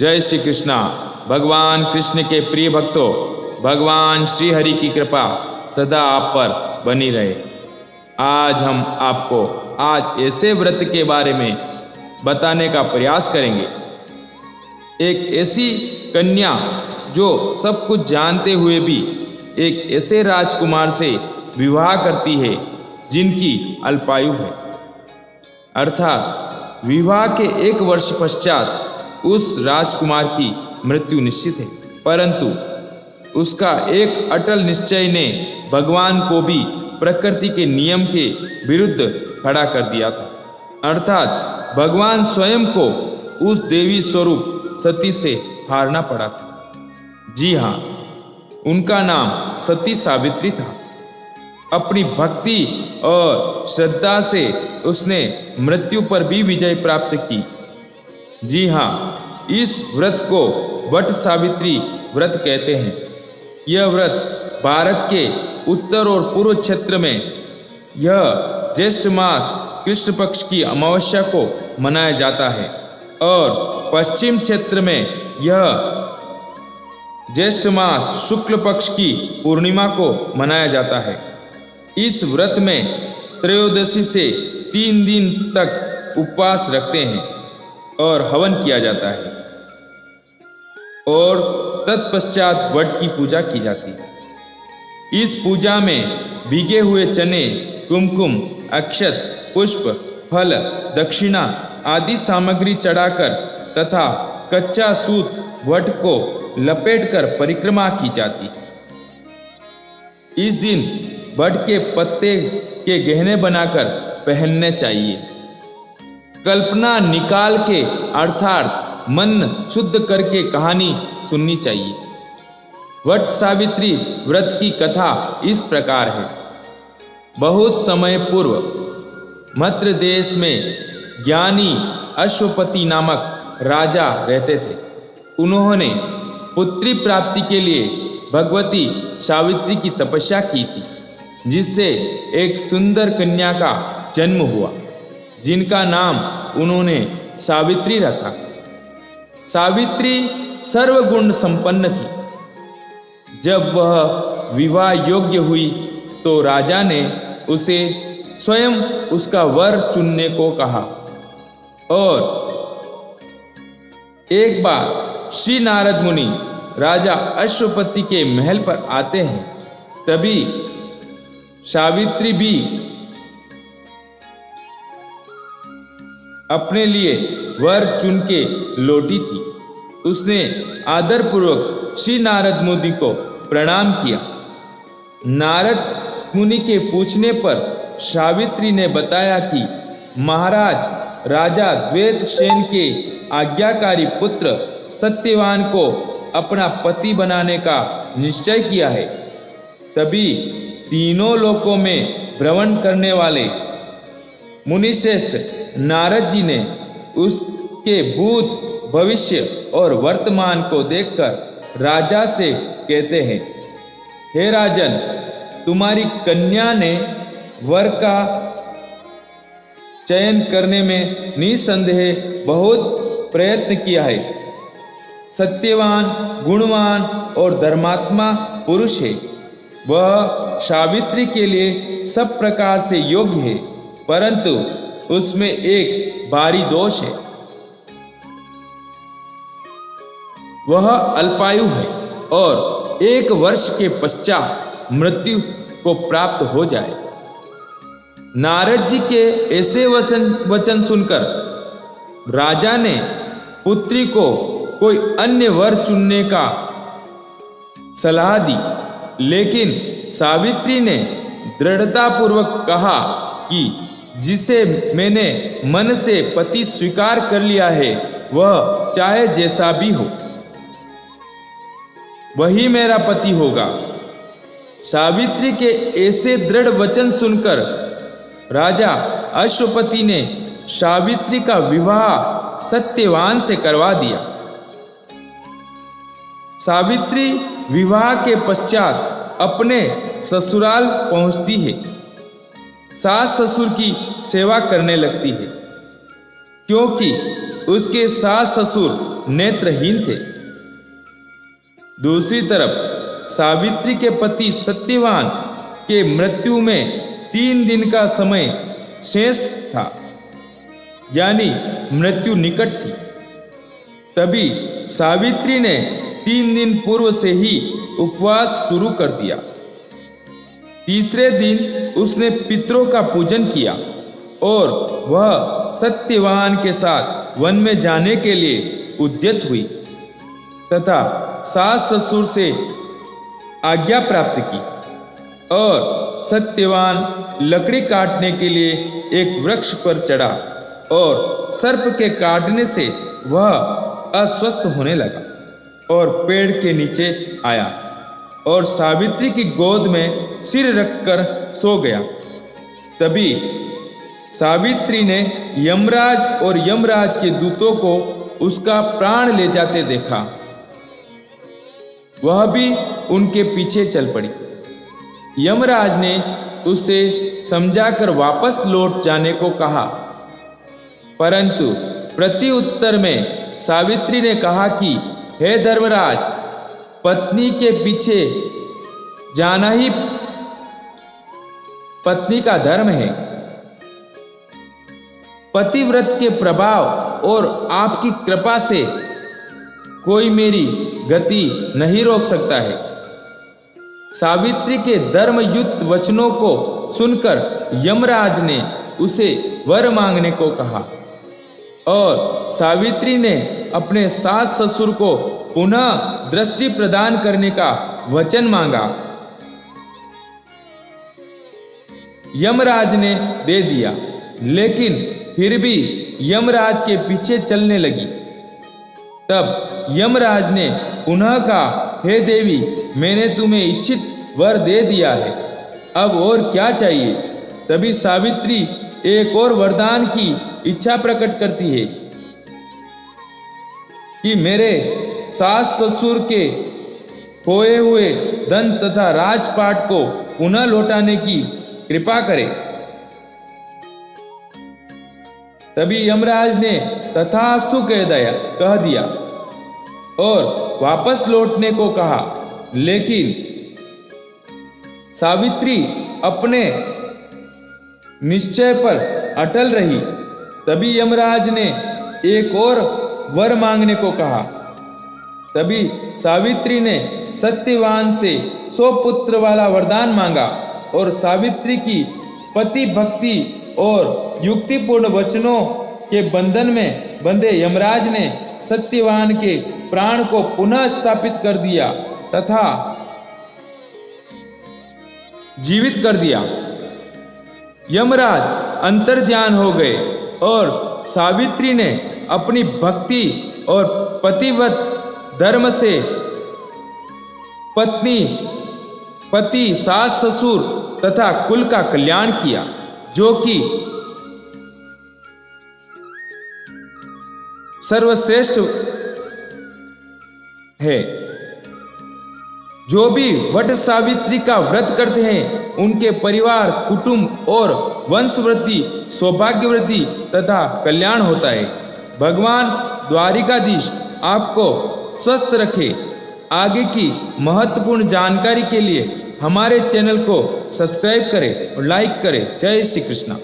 जय श्री कृष्णा। भगवान कृष्ण के प्रिय भक्तों, भगवान श्री हरि की कृपा सदा आप पर बनी रहे। आज हम आपको ऐसे व्रत के बारे में बताने का प्रयास करेंगे। एक ऐसी कन्या जो सब कुछ जानते हुए भी एक ऐसे राजकुमार से विवाह करती है जिनकी अल्पायु है, अर्थात विवाह के 1 वर्ष पश्चात उस राजकुमार की मृत्यु निश्चित है। परंतु उसका एक अटल निश्चय ने भगवान को भी प्रकृति के नियम के विरुद्ध खड़ा कर दिया था, अर्थात भगवान स्वयं को उस देवी स्वरूप सती से हारना पड़ा था। जी हाँ, उनका नाम सती सावित्री था। अपनी भक्ति और श्रद्धा से उसने मृत्यु पर भी विजय प्राप्त की। जी हाँ, इस व्रत को वट सावित्री व्रत कहते हैं। यह व्रत भारत के उत्तर और पूर्व क्षेत्र में यह ज्येष्ठ मास कृष्ण पक्ष की अमावस्या को मनाया जाता है और पश्चिम क्षेत्र में यह ज्येष्ठ मास शुक्ल पक्ष की पूर्णिमा को मनाया जाता है। इस व्रत में त्रयोदशी से 3 दिन तक उपवास रखते हैं और हवन किया जाता है और तत्पश्चात वट की पूजा की जाती है। इस पूजा में भीगे हुए चने, कुमकुम, अक्षत, पुष्प, फल, दक्षिणा आदि सामग्री चढ़ाकर तथा कच्चा सूत वट को लपेटकर परिक्रमा की जाती है। इस दिन वट के पत्ते के गहने बनाकर पहनने चाहिए। कल्पना निकाल के अर्थात मन शुद्ध करके कहानी सुननी चाहिए। वट सावित्री व्रत की कथा इस प्रकार है। बहुत समय पूर्व मद्र देश में ज्ञानी अश्वपति नामक राजा रहते थे। उन्होंने पुत्री प्राप्ति के लिए भगवती सावित्री की तपस्या की थी, जिससे एक सुंदर कन्या का जन्म हुआ, जिनका नाम उन्होंने सावित्री रखा। सावित्री सर्वगुण संपन्न थी। जब वह विवाह योग्य हुई तो राजा ने उसे स्वयं उसका वर चुनने को कहा और एक बार श्री नारद मुनि राजा अश्वपति के महल पर आते हैं। तभी सावित्री भी अपने लिए वर चुन के लौटी थी। उसने आदरपूर्वक श्री नारद मुनि को प्रणाम किया। नारद मुनि के पूछने पर सावित्री ने बताया कि महाराज राजा द्वैतसेन के आज्ञाकारी पुत्र सत्यवान को अपना पति बनाने का निश्चय किया है। तभी तीनों लोकों में भ्रमण करने वाले मुनिश्रेष्ठ नारद जी ने उसके भूत, भविष्य और वर्तमान को देखकर राजा से कहते हैं, हे राजन, तुम्हारी कन्या ने वर का चयन करने में निसंदेह बहुत प्रयत्न किया है। सत्यवान, गुणवान और धर्मात्मा पुरुष है। वह सावित्री के लिए सब प्रकार से योग्य है, परंतु उसमें एक भारी दोष है। वह अल्पायु है और 1 वर्ष के पश्चात मृत्यु को प्राप्त हो जाए। नारद जी के ऐसे वचन सुनकर राजा ने पुत्री को कोई अन्य वर चुनने का सलाह दी, लेकिन सावित्री ने दृढ़तापूर्वक कहा कि जिसे मैंने मन से पति स्वीकार कर लिया है, वह चाहे जैसा भी हो, वही मेरा पति होगा। सावित्री के ऐसे दृढ़ वचन सुनकर राजा अश्वपति ने सावित्री का विवाह सत्यवान से करवा दिया। सावित्री विवाह के पश्चात अपने ससुराल पहुंचती है। सास ससुर की सेवा करने लगती है, क्योंकि उसके सास ससुर नेत्रहीन थे। दूसरी तरफ सावित्री के पति सत्यवान के मृत्यु में 3 दिन का समय शेष था, यानी मृत्यु निकट थी। तभी सावित्री ने 3 दिन पूर्व से ही उपवास शुरू कर दिया। तीसरे दिन उसने पितरों का पूजन किया और वह सत्यवान के साथ वन में जाने के लिए उद्यत हुई तथा सास ससुर से आज्ञा प्राप्त की और सत्यवान लकड़ी काटने के लिए एक वृक्ष पर चढ़ा और सर्प के काटने से वह अस्वस्थ होने लगा और पेड़ के नीचे आया और सावित्री की गोद में सिर रखकर सो गया। तभी सावित्री ने यमराज और यमराज के दूतों को उसका प्राण ले जाते देखा। वह भी उनके पीछे चल पड़ी। यमराज ने उसे समझाकर वापस लौट जाने को कहा, परंतु प्रत्युत्तर में सावित्री ने कहा कि हे धर्मराज, पत्नी के पीछे जाना ही पत्नी का धर्म है। पतिव्रत के प्रभाव और आपकी कृपा से कोई मेरी गति नहीं रोक सकता है। सावित्री के धर्मयुक्त वचनों को सुनकर यमराज ने उसे वर मांगने को कहा और सावित्री ने अपने सास ससुर को पुनः दृष्टि प्रदान करने का वचन मांगा। यमराज ने दे दिया, लेकिन फिर भी यमराज के पीछे चलने लगी। तब यमराज ने पुनः कहा, हे देवी, मैंने तुम्हें इच्छित वर दे दिया है, अब और क्या चाहिए? तभी सावित्री एक और वरदान की इच्छा प्रकट करती है कि मेरे सास ससुर के खोए हुए धन तथा राजपाट को पुनः लौटाने की कृपा करे। तभी यमराज ने तथास्तु कह दिया और वापस लौटने को कहा, लेकिन सावित्री अपने निश्चय पर अटल रही। तभी यमराज ने एक और वर मांगने को कहा। तभी सावित्री ने सत्यवान से 100 पुत्र वाला वरदान मांगा और सावित्री की पति भक्ति और युक्तिपूर्ण वचनों के बंधन में बंधे यमराज ने सत्यवान के प्राण को पुनः स्थापित कर दिया तथा जीवित कर दिया। यमराज अंतर्ध्यान हो गए और सावित्री ने अपनी भक्ति और पतिव्रत धर्म से पत्नी, पति, सास ससुर तथा कुल का कल्याण किया, जो कि सर्वश्रेष्ठ है। जो भी वट सावित्री का व्रत करते हैं, उनके परिवार, कुटुंब और वंशवृद्धि, सौभाग्यवृद्धि तथा कल्याण होता है। भगवान द्वारिकाधीश आपको स्वस्थ रखे। आगे की महत्वपूर्ण जानकारी के लिए हमारे चैनल को सब्सक्राइब करें और लाइक करें। जय श्री कृष्ण।